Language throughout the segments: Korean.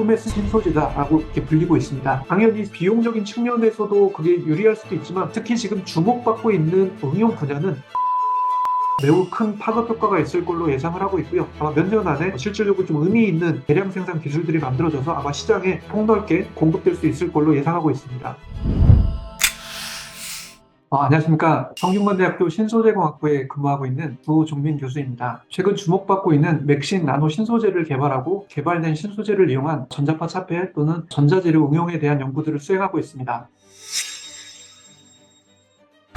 꿈의 신소재다라고 이렇게 불리고 있습니다. 당연히 비용적인 측면에서도 그게 유리할 수도 있지만 특히 지금 주목받고 있는 응용 분야는 매우 큰 파급 효과가 있을 걸로 예상을 하고 있고요. 아마 몇 년 안에 실질적으로 좀 의미 있는 대량 생산 기술들이 만들어져서 아마 시장에 폭넓게 공급될 수 있을 걸로 예상하고 있습니다. 안녕하십니까. 성균관대학교 신소재공학부에 근무하고 있는 부종민 교수입니다. 최근 주목받고 있는 맥신 나노 신소재를 개발하고 개발된 신소재를 이용한 전자파 차폐 또는 전자재료 응용에 대한 연구들을 수행하고 있습니다.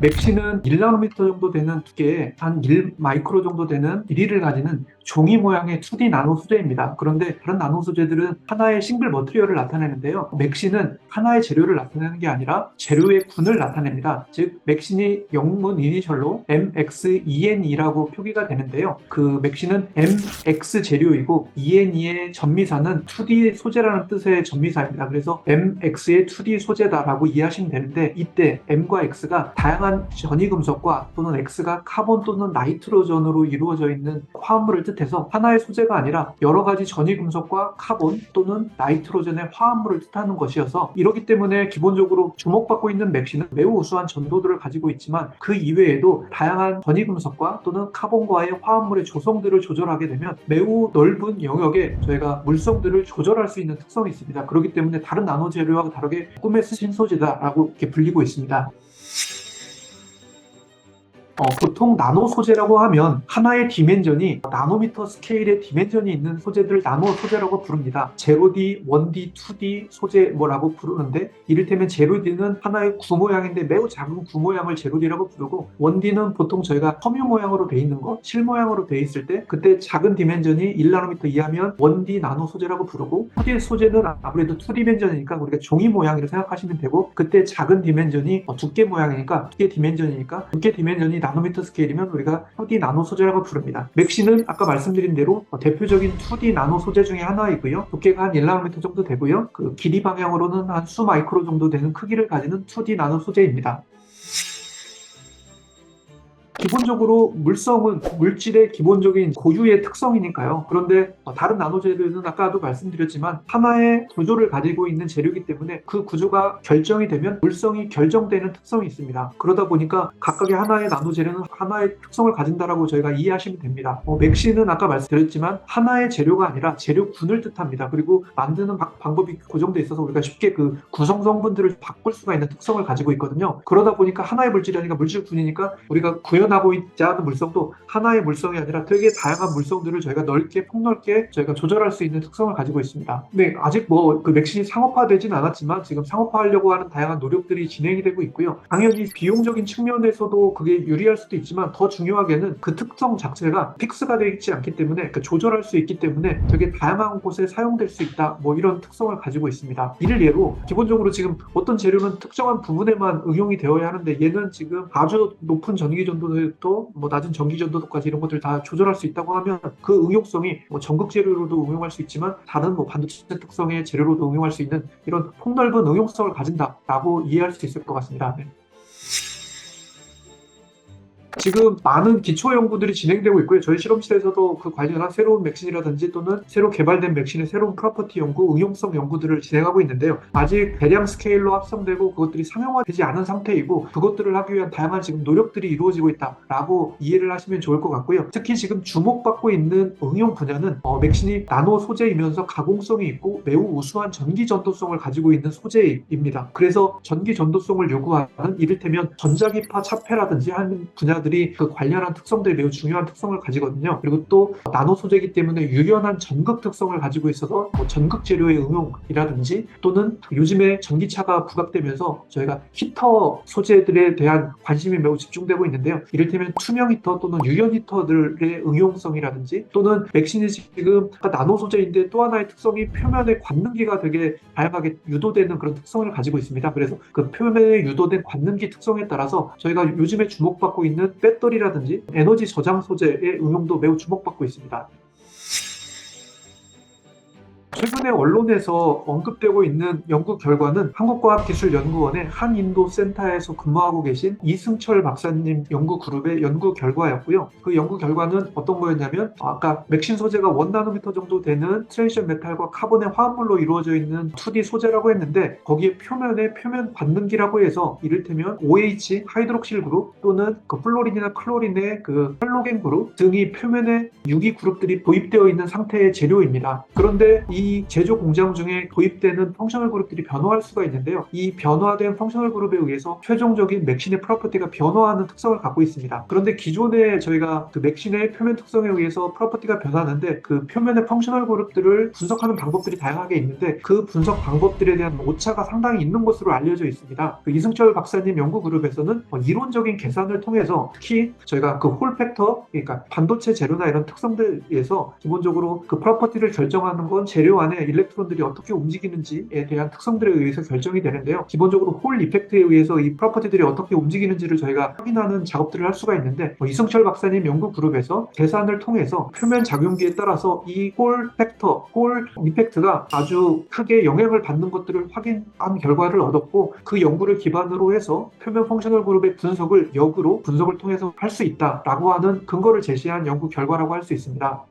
맥신은 1나노미터 정도 되는 두께에 한 1마이크로 정도 되는 길이를 가지는 종이 모양의 2D 나노 소재입니다. 그런데 다른 나노 소재들은 하나의 싱글 머티리얼을 나타내는데요. 맥신은 하나의 재료를 나타내는 게 아니라 재료의 군을 나타냅니다. 즉 맥신이 영문 이니셜로 MX2N이라고 표기가 되는데요. 그 맥신은 MX 재료이고 ENE의 전미사는 2D 소재라는 뜻의 전미사입니다. 그래서 MX의 2D 소재다라고 이해하시면 되는데 이때 M과 X가 다양한 전이금속과 또는 X가 카본 또는 나이트로전으로 이루어져 있는 화합물을 뜻해서 하나의 소재가 아니라 여러 가지 전이금속과 카본 또는 나이트로전의 화합물을 뜻하는 것이어서 이렇기 때문에 기본적으로 주목받고 있는 맥신은 매우 우수한 전도들을 가지고 있지만 그 이외에도 다양한 전이금속과 또는 카본과의 화합물의 조성들을 조절하게 되면 매우 넓은 영역에 저희가 물성들을 조절할 수 있는 특성이 있습니다. 그렇기 때문에 다른 나노 재료와 다르게 꿈의 신소재다라고 이렇게 불리고 있습니다. 보통 나노 소재라고 하면 하나의 디멘전이 나노미터 스케일의 디멘전이 있는 소재들 나노 소재라고 부릅니다. 0D, 1D, 2D 소재 뭐라고 부르는데 이를테면 0D는 하나의 구 모양인데 매우 작은 구 모양을 0D라고 부르고 1D는 보통 저희가 섬유 모양으로 돼 있는 거, 실 모양으로 돼 있을 때 그때 작은 디멘전이 1나노미터 이하면 1D 나노 소재라고 부르고 2D 소재는 아무래도 2디멘전이니까 우리가 종이 모양이라고 생각하시면 되고 그때 작은 디멘전이 두께 모양이니까 두께 디멘전이니까 두께 디멘전이 나노미터 스케일이면 우리가 2D 나노 소재라고 부릅니다. 맥신은 아까 말씀드린 대로 대표적인 2D 나노 소재 중에 하나이고요. 두께가 한 1나노미터 정도 되고요. 그 길이 방향으로는 한 수 마이크로 정도 되는 크기를 가지는 2D 나노 소재입니다. 기본적으로 물성은 물질의 기본적인 고유의 특성이니까요. 그런데 다른 나노재료는 아까도 말씀드렸지만 하나의 구조를 가지고 있는 재료이기 때문에 그 구조가 결정이 되면 물성이 결정되는 특성이 있습니다. 그러다 보니까 각각의 하나의 나노재료는 하나의 특성을 가진다라고 저희가 이해하시면 됩니다. 맥신은 아까 말씀드렸지만 하나의 재료가 아니라 재료군을 뜻합니다. 그리고 만드는 방법이 고정돼 있어서 우리가 쉽게 그 구성 성분들을 바꿀 수가 있는 특성을 가지고 있거든요. 그러다 보니까 하나의 물질이 아니라 물질군이니까 우리가 구현하고 있지 않은 물성도 하나의 물성이 아니라 되게 다양한 물성들을 저희가 넓게 폭넓게 저희가 조절할 수 있는 특성을 가지고 있습니다. 근데 아직 그 맥신이 상업화되지는 않았지만 지금 상업화하려고 하는 다양한 노력들이 진행이 되고 있고요. 당연히 비용적인 측면에서도 그게 유리할 수도 있지만 더 중요하게는 그 특성 자체가 픽스가 되어 있지 않기 때문에 조절할 수 있기 때문에 되게 다양한 곳에 사용될 수 있다 이런 특성을 가지고 있습니다. 이를 예로 기본적으로 지금 어떤 재료는 특정한 부분에만 응용이 되어야 하는데 얘는 지금 아주 높은 전기 전도도 낮은 전기 전도도까지 이런 것들 다 조절할 수 있다고 하면 그 응용성이 전극 재료로도 응용할 수 있지만 다른 반도체 특성의 재료로도 응용할 수 있는 이런 폭넓은 응용성을 가진다라고 이해할 수 있을 것 같습니다. 네. 지금 많은 기초 연구들이 진행되고 있고요. 저희 실험실에서도 그 관련한 새로운 맥신이라든지 또는 새로 개발된 맥신의 새로운 프로퍼티 연구, 응용성 연구들을 진행하고 있는데요. 아직 대량 스케일로 합성되고 그것들이 상용화되지 않은 상태이고 그것들을 하기 위한 다양한 지금 노력들이 이루어지고 있다라고 이해를 하시면 좋을 것 같고요. 특히 지금 주목받고 있는 응용 분야는 맥신이 나노 소재이면서 가공성이 있고 매우 우수한 전기 전도성을 가지고 있는 소재입니다. 그래서 전기 전도성을 요구하는 이를테면 전자기파 차폐라든지 하는 분야 들이 그 관련한 특성들이 매우 중요한 특성을 가지거든요. 그리고 또 나노 소재이기 때문에 유연한 전극 특성을 가지고 있어서 전극 재료의 응용이라든지 또는 요즘에 전기차가 부각되면서 저희가 히터 소재들에 대한 관심이 매우 집중되고 있는데요. 이를테면 투명 히터 또는 유연 히터들의 응용성이라든지 또는 맥신이 지금 나노 소재인데 또 하나의 특성이 표면의 관능기가 되게 다양하게 유도되는 그런 특성을 가지고 있습니다. 그래서 그 표면에 유도된 관능기 특성에 따라서 저희가 요즘에 주목받고 있는 배터리라든지 에너지 저장 소재의 응용도 매우 주목받고 있습니다. 최근에 언론에서 언급되고 있는 연구 결과는 한국과학기술연구원의 한인도센터에서 근무하고 계신 이승철 박사님 연구 그룹의 연구 결과였고요. 그 연구 결과는 어떤 거였냐면 아까 맥신 소재가 1나노미터 정도 되는 트랜지션 메탈과 카본의 화합물로 이루어져 있는 2D 소재라고 했는데 거기에 표면에 표면 반응기라고 해서 이를테면 OH 하이드록실 그룹 또는 그 플로린이나 클로린의 그 헬로겐 그룹 등이 표면에 유기 그룹들이 도입되어 있는 상태의 재료입니다. 그런데 이 제조 공정 중에 도입되는 펑셔널 그룹들이 변화할 수가 있는데요. 이 변화된 펑셔널 그룹에 의해서 최종적인 맥신의 프로퍼티가 변화하는 특성을 갖고 있습니다. 그런데 기존에 저희가 그 맥신의 표면 특성에 의해서 프로퍼티가 변하는데 그 표면의 펑셔널 그룹들을 분석하는 방법들이 다양하게 있는데 그 분석 방법들에 대한 오차가 상당히 있는 것으로 알려져 있습니다. 그 이승철 박사님 연구 그룹에서는 이론적인 계산을 통해서 특히 저희가 그 홀 팩터, 그러니까 반도체 재료나 이런 특성들에서 기본적으로 그 프로퍼티를 결정하는 건 재료 안에 일렉트론들이 어떻게 움직이는지에 대한 특성들에 의해서 결정이 되는데요. 기본적으로 홀 이펙트에 의해서 이 프로퍼티들이 어떻게 움직이는지를 저희가 확인하는 작업들을 할 수가 있는데 이승철 박사님 연구 그룹에서 계산을 통해서 표면 작용기에 따라서 이 홀 팩터, 홀 이펙트가 아주 크게 영향을 받는 것들을 확인한 결과를 얻었고 그 연구를 기반으로 해서 표면 펑셔널 그룹의 분석을 역으로 분석을 통해서 할 수 있다라고 하는 근거를 제시한 연구 결과라고 할 수 있습니다.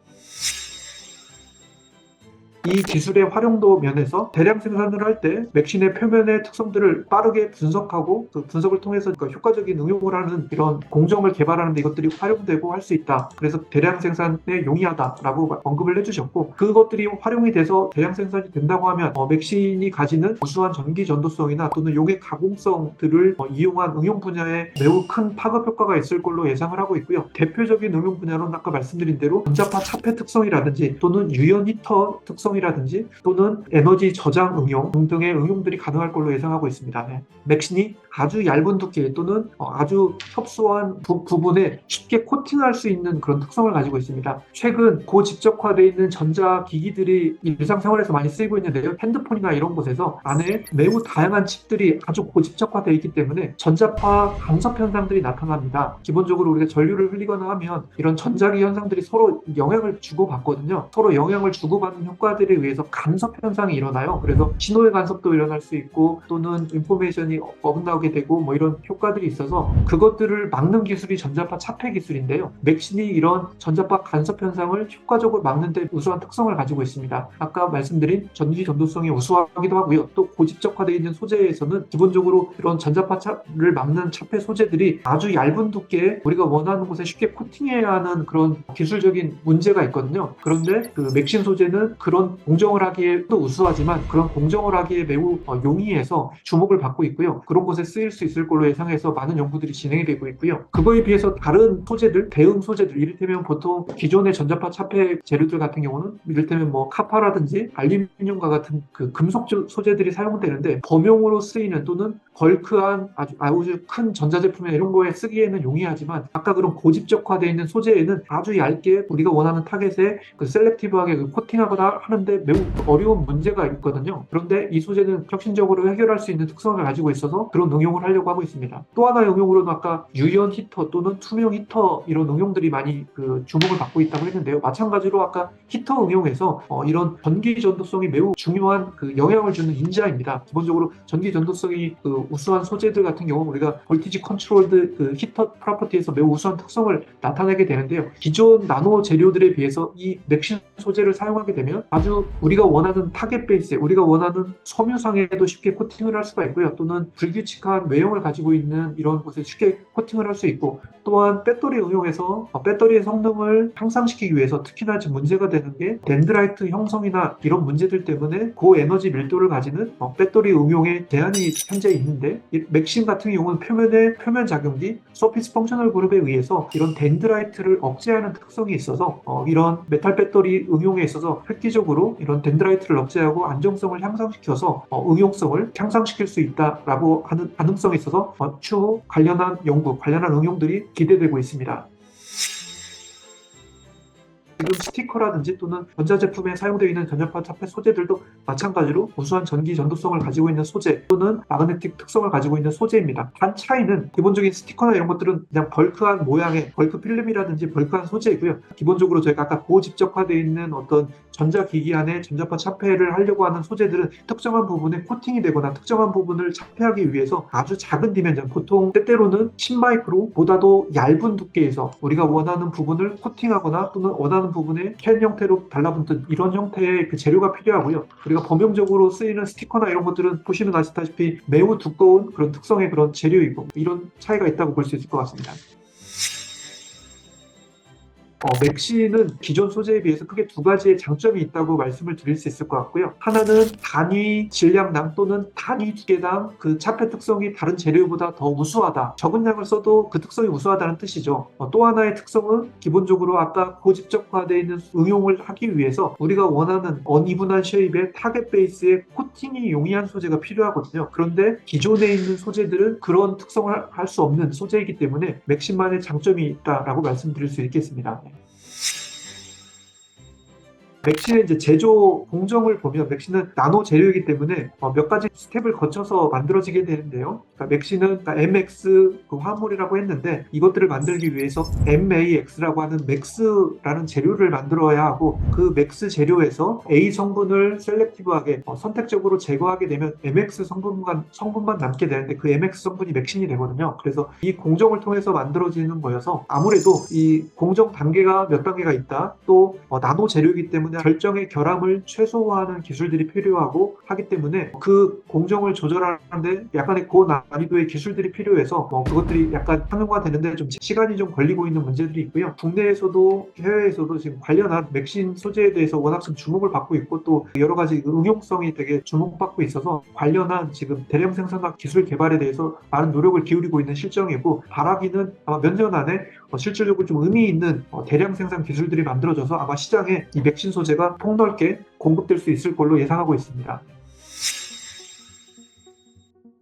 이 기술의 활용도 면에서 대량 생산을 할 때 맥신의 표면의 특성들을 빠르게 분석하고 그 분석을 통해서 효과적인 응용을 하는 이런 공정을 개발하는 데 이것들이 활용되고 할 수 있다. 그래서 대량 생산에 용이하다라고 언급을 해주셨고 그것들이 활용이 돼서 대량 생산이 된다고 하면 맥신이 가지는 우수한 전기 전도성이나 또는 용해 가공성들을 이용한 응용 분야에 매우 큰 파급 효과가 있을 걸로 예상을 하고 있고요. 대표적인 응용 분야로는 아까 말씀드린 대로 전자파 차폐 특성이라든지 또는 유연 히터 특성 이라든지 또는 에너지 저장 응용 등등의 응용들이 가능할 걸로 예상하고 있습니다. 맥신이 아주 얇은 두께 또는 아주 협소한 부분에 쉽게 코팅할 수 있는 그런 특성을 가지고 있습니다. 최근 고집적화되어 있는 전자기기들이 일상생활에서 많이 쓰이고 있는데요. 핸드폰이나 이런 곳에서 안에 매우 다양한 칩들이 아주 고집적화되어 있기 때문에 전자파 간섭 현상들이 나타납니다. 기본적으로 우리가 전류를 흘리거나 하면 이런 전자기 현상들이 서로 영향을 주고받거든요. 서로 영향을 주고받는 효과들에 의해서 간섭 현상이 일어나요. 그래서 신호의 간섭도 일어날 수 있고 또는 인포메이션이 어긋나게 되고 뭐 이런 효과들이 있어서 그것들을 막는 기술이 전자파 차폐 기술인데요. 맥신이 이런 전자파 간섭 현상을 효과적으로 막는 데 우수한 특성을 가지고 있습니다. 아까 말씀드린 전기 전도성이 우수하기도 하고요. 또 고집적화되어 있는 소재에서는 기본적으로 이런 전자파를 막는 차폐 소재들이 아주 얇은 두께에 우리가 원하는 곳에 쉽게 코팅해야 하는 그런 기술적인 문제가 있거든요. 그런데 그 맥신 소재는 그런 공정을 하기에도 우수하지만 그런 공정을 하기에 매우 용이해서 주목을 받고 있고요. 그런 곳에 쓰일 수 있을 걸로 예상해서 많은 연구들이 진행이 되고 있고요. 그거에 비해서 다른 소재들, 대응 소재들, 이를테면 보통 기존의 전자파 차폐 재료들 같은 경우는 이를테면 뭐 카파라든지 알루미늄과 같은 그 금속 소재들이 사용되는데 범용으로 쓰이는 또는 벌크한 아주 큰 전자제품이나 이런 거에 쓰기에는 용이하지만 아까 그런 고집적화되어 있는 소재에는 아주 얇게 우리가 원하는 타겟에 그 셀렉티브하게 그 코팅하거나 하는데 매우 어려운 문제가 있거든요. 그런데 이 소재는 혁신적으로 해결할 수 있는 특성을 가지고 있어서 그런 응용을 하려고 하고 있습니다. 또 하나의 응용으로는 아까 유연 히터 또는 투명 히터 이런 응용들이 많이 그 주목을 받고 있다고 했는데요. 마찬가지로 아까 히터 응용에서 이런 전기 전도성이 매우 중요한 그 영향을 주는 인자입니다. 기본적으로 전기 전도성이 그 우수한 소재들 같은 경우 우리가 볼티지 컨트롤드 그 히터 프로퍼티에서 매우 우수한 특성을 나타내게 되는데요. 기존 나노 재료들에 비해서 이 맥신 소재를 사용하게 되면 아주 우리가 원하는 타겟 베이스에 우리가 원하는 섬유상에도 쉽게 코팅을 할 수가 있고요. 또는 불규칙한 외형을 가지고 있는 이런 곳에 쉽게 코팅을 할 수 있고 또한 배터리 응용에서 배터리의 성능을 향상시키기 위해서 특히나 지금 문제가 되는 게 덴드라이트 형성이나 이런 문제들 때문에 고에너지 밀도를 가지는 배터리 응용에 제한이 현재 있는데 맥신 같은 경우는 표면 작용기 서피스 펑셔널 그룹에 의해서 이런 덴드라이트를 억제하는 특성이 있어서 이런 메탈 배터리 응용에 있어서 획기적으로 이런 덴드라이트를 억제하고 안정성을 향상시켜서 응용성을 향상시킬 수 있다라고 하는 가능성이 있어서 추후 관련한 연구, 관련한 응용들이 기대되고 있습니다. 지금 스티커라든지 또는 전자제품에 사용되어 있는 전자파 차폐 소재들도 마찬가지로 우수한 전기 전도성을 가지고 있는 소재 또는 마그네틱 특성을 가지고 있는 소재입니다. 단 차이는 기본적인 스티커나 이런 것들은 그냥 벌크한 모양의 벌크 필름이라든지 벌크한 소재이고요. 기본적으로 저희가 아까 고집적화되어 있는 어떤 전자기기 안에 전자파 차폐를 하려고 하는 소재들은 특정한 부분에 코팅이 되거나 특정한 부분을 차폐하기 위해서 아주 작은 디멘전, 보통 때때로는 10마이크로보다도 얇은 두께에서 우리가 원하는 부분을 코팅하거나 또는 원하는 부분에 캔 형태로 달라붙는 이런 형태의 그 재료가 필요하고요. 우리가 범용적으로 쓰이는 스티커나 이런 것들은 보시면 아시다시피 매우 두꺼운 그런 특성의 그런 재료이고 이런 차이가 있다고 볼 수 있을 것 같습니다. 맥시는 기존 소재에 비해서 크게 두 가지의 장점이 있다고 말씀을 드릴 수 있을 것 같고요. 하나는 단위 질량당 또는 단위 두께당 그 차폐 특성이 다른 재료보다 더 우수하다. 적은 양을 써도 그 특성이 우수하다는 뜻이죠. 또 하나의 특성은 기본적으로 아까 고집적화되어 있는 응용을 하기 위해서 우리가 원하는 언이분한 쉐입의 타겟 베이스에 코팅이 용이한 소재가 필요하거든요. 그런데 기존에 있는 소재들은 그런 특성을 할 수 없는 소재이기 때문에 맥시만의 장점이 있다라고 말씀드릴 수 있겠습니다. 맥시의 이제 제조 공정을 보면 맥시는 나노 재료이기 때문에 몇 가지 스텝을 거쳐서 만들어지게 되는데요. 그러니까 맥시는 MX 그 화물이라고 했는데 이것들을 만들기 위해서 MAX라고 하는 맥스라는 재료를 만들어야 하고 그 맥스 재료에서 A 성분을 셀렉티브하게 선택적으로 제거하게 되면 MX 성분만 남게 되는데 그 MX 성분이 맥신이 되거든요. 그래서 이 공정을 통해서 만들어지는 거여서 아무래도 이 공정 단계가 몇 단계가 있다. 또 나노 재료이기 때문에 결정의 결함을 최소화하는 기술들이 필요하고 하기 때문에 그 공정을 조절하는데 약간의 고난이도의 기술들이 필요해서 그것들이 약간 상용화되는데 좀 시간이 좀 걸리고 있는 문제들이 있고요. 국내에서도 해외에서도 지금 관련한 맥신 소재에 대해서 워낙 좀 주목을 받고 있고 또 여러 가지 응용성이 되게 주목받고 있어서 관련한 지금 대량 생산과 기술 개발에 대해서 많은 노력을 기울이고 있는 실정이고 바라기는 아마 몇 년 안에 실질적으로 좀 의미 있는 대량 생산 기술들이 만들어져서 아마 시장에 이 맥신 소재가 폭넓게 공급될 수 있을 걸로 예상하고 있습니다.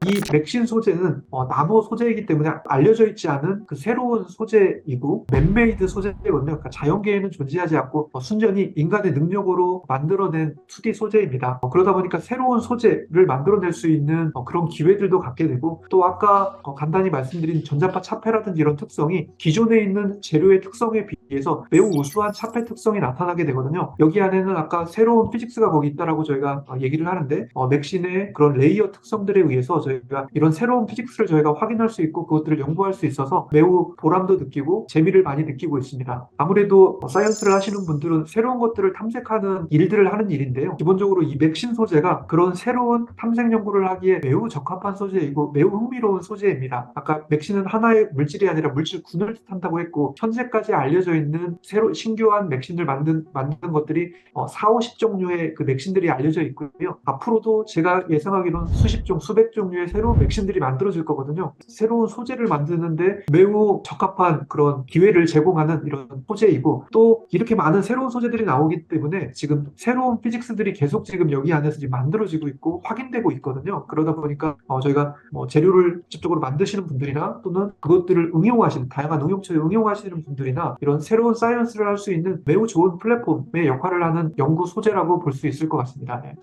이 맥신 소재는 나노 소재이기 때문에 알려져 있지 않은 그 새로운 소재이고 맨메이드 소재거든요. 그러니까 자연계에는 존재하지 않고 순전히 인간의 능력으로 만들어낸 2D 소재입니다. 그러다 보니까 새로운 소재를 만들어낼 수 있는 그런 기회들도 갖게 되고 또 아까 간단히 말씀드린 전자파 차폐라든지 이런 특성이 기존에 있는 재료의 특성에 비해서 매우 우수한 차폐 특성이 나타나게 되거든요. 여기 안에는 아까 새로운 피직스가 거기 있다라고 저희가 얘기를 하는데 맥신의 그런 레이어 특성들에 의해서 저희가 이런 새로운 피직스를 저희가 확인할 수 있고 그것들을 연구할 수 있어서 매우 보람도 느끼고 재미를 많이 느끼고 있습니다. 아무래도 사이언스를 하시는 분들은 새로운 것들을 탐색하는 일들을 하는 일인데요. 기본적으로 이 맥신 소재가 그런 새로운 탐색 연구를 하기에 매우 적합한 소재이고 매우 흥미로운 소재입니다. 아까 맥신은 하나의 물질이 아니라 물질군을 뜻한다고 했고 현재까지 알려져 있는 새로 신규한 맥신을 만든 것들이 4, 50종류의 그 맥신들이 알려져 있고요. 앞으로도 제가 예상하기로는 수십 종, 수백 종류의 새로운 맥신들이 만들어질 거거든요. 새로운 소재를 만드는데 매우 적합한 그런 기회를 제공하는 이런 소재이고 또 이렇게 많은 새로운 소재들이 나오기 때문에 지금 새로운 피직스들이 계속 지금 여기 안에서 지금 만들어지고 있고 확인되고 있거든요. 그러다 보니까 저희가 재료를 직접적으로 만드시는 분들이나 또는 그것들을 응용하시는 다양한 응용처에 응용하시는 분들이나 이런 새로운 사이언스를 할 수 있는 매우 좋은 플랫폼의 역할을 하는 연구 소재라고 볼 수 있을 것 같습니다. 네.